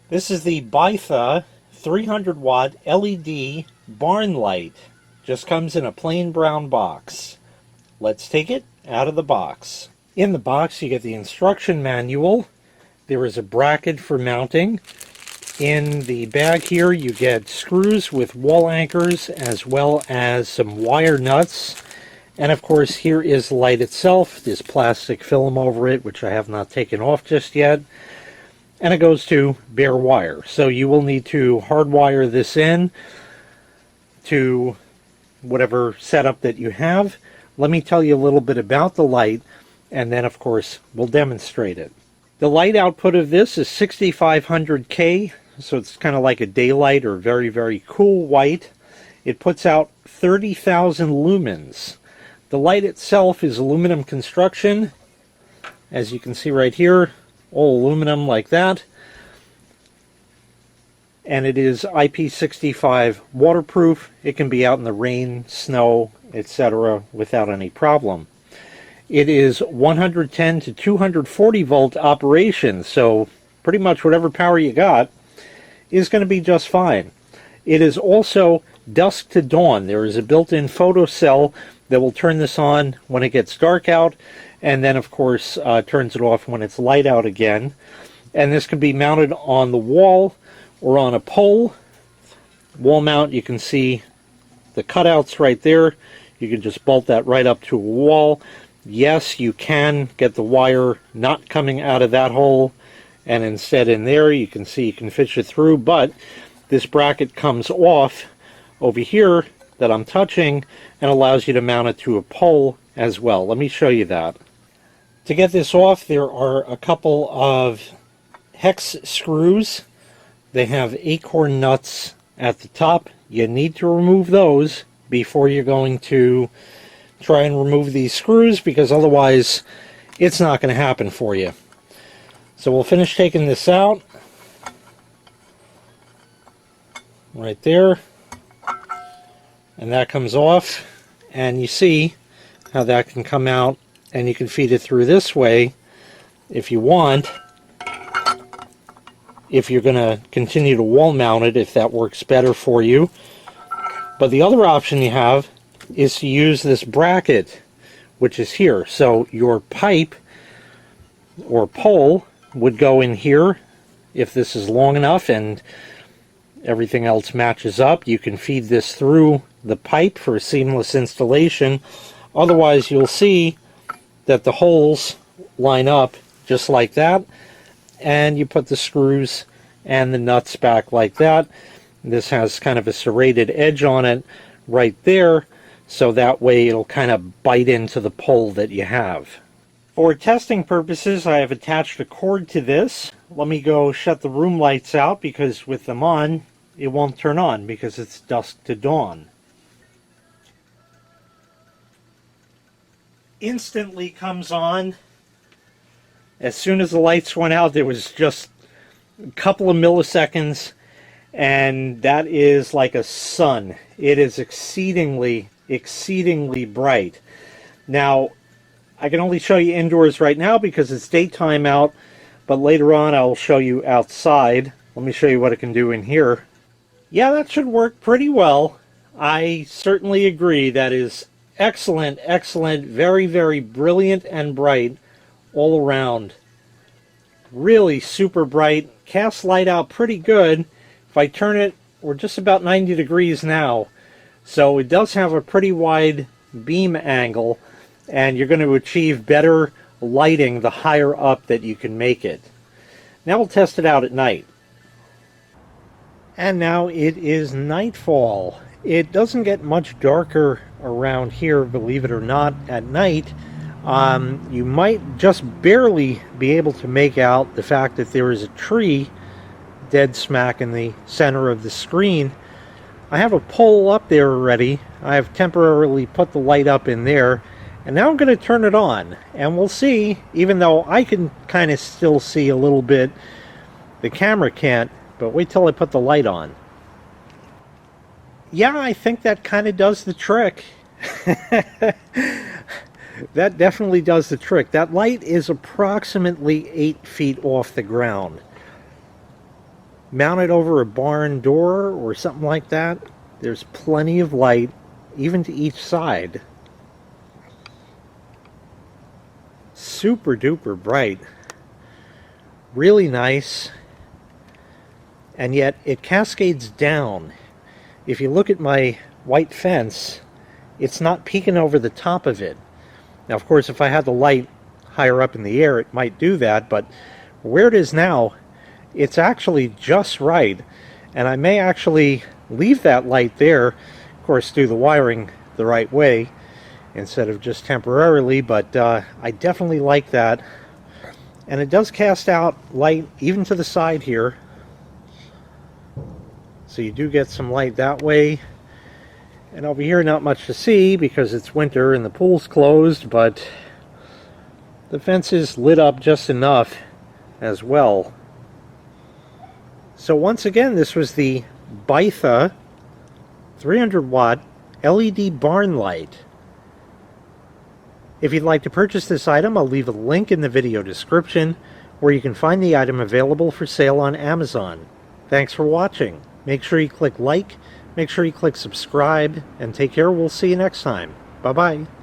This is the BUYTHA 300 watt LED barn light. Just comes in a plain brown box. Let's take it out of the box. In the box you get the instruction manual. There is a bracket for mounting. In the bag here you get screws with wall anchors as well as some wire nuts. And of course here is the light itself, this plastic film over it, which I have not taken off just yet. And it goes to bare wire. So you will need to hardwire this in to whatever setup that you have. Let me tell you a little bit about the light, and then of course we'll demonstrate it. The light output of this is 6500K, so it's kind of like a daylight or very, very cool white. It puts out 30,000 lumens. The light itself is aluminum construction, as you can see right here. All aluminum like that, and it is IP65 waterproof. It can be out in the rain, snow, etc. without any problem. It is 110 to 240 volt operation, so pretty much whatever power you got is going to be just fine. It is also dusk to dawn. There is a built-in photocell that will turn this on when it gets dark out, and then of course turns it off when it's light out again. And this can be mounted on the wall or on a pole. Wall mount, you can see the cutouts right there. You can just bolt that right up to a wall. Yes, you can get the wire not coming out of that hole and instead in there. You can see you can fish it through, but this bracket comes off over here that I'm touching and allows you to mount it to a pole as well. Let me show you that. To get this off, there are a couple of hex screws. They have acorn nuts at the top. You need to remove those before you're going to try and remove these screws, because otherwise it's not going to happen for you. So we'll finish taking this out. Right there. And that comes off. And you see how that can come out, and you can feed it through this way if you want, if you're going to continue to wall mount it, if that works better for you. But the other option you have is to use this bracket, which is here. So your pipe or pole would go in here if this is long enough and everything else matches up. You can feed this through the pipe for a seamless installation. Otherwise you'll see that the holes line up just like that, and you put the screws and the nuts back like that. This has kind of a serrated edge on it right there, so that way it'll kind of bite into the pole that you have. For testing purposes, I have attached a cord to this. Let me go shut the room lights out, because with them on it won't turn on because it's dusk to dawn. Instantly comes on. As soon as the lights went out, there was just a couple of milliseconds, and that is like a sun. It is exceedingly bright. Now, I can only show you indoors right now because it's daytime out, but later on I'll show you outside. Let me show you what it can do in here. Yeah, that should work pretty well. I certainly agree. That is excellent, excellent, very, very brilliant and bright all around. Really super bright. Casts light out pretty good. If I turn it, we're just about 90 degrees now. So it does have a pretty wide beam angle, and you're going to achieve better lighting the higher up that you can make it. Now we'll test it out at night. And now it is nightfall. It doesn't get much darker around here, believe it or not, at night. You might just barely be able to make out the fact that there is a tree dead smack in the center of the screen. I have a pole up there already. I have temporarily put the light up in there, and now I'm going to turn it on, and we'll see. Even though I can kind of still see a little bit, the camera can't. But wait till I put the light on. Yeah, I think that kind of does the trick. That definitely does the trick. That light is approximately 8 feet off the ground. mount it over a barn door or something like that, there's plenty of light, even to each side. Super duper bright. Really nice. And yet it cascades down. If you look at my white fence, it's not peeking over the top of it. Now, of course, if I had the light higher up in the air, it might do that, but where it is now, it's actually just right. And I may actually leave that light there, of course, do the wiring the right way instead of just temporarily, but I definitely like that. And it does cast out light even to the side here. So you do get some light that way. And over here, not much to see because it's winter and the pool's closed, but the fence is lit up just enough as well. So once again, this was the BUYTHA 300 watt LED barn light. If you'd like to purchase this item, I'll leave a link in the video description where you can find the item available for sale on Amazon. Thanks for watching. Make sure you click like, make sure you click subscribe, and take care. We'll see you next time. Bye-bye.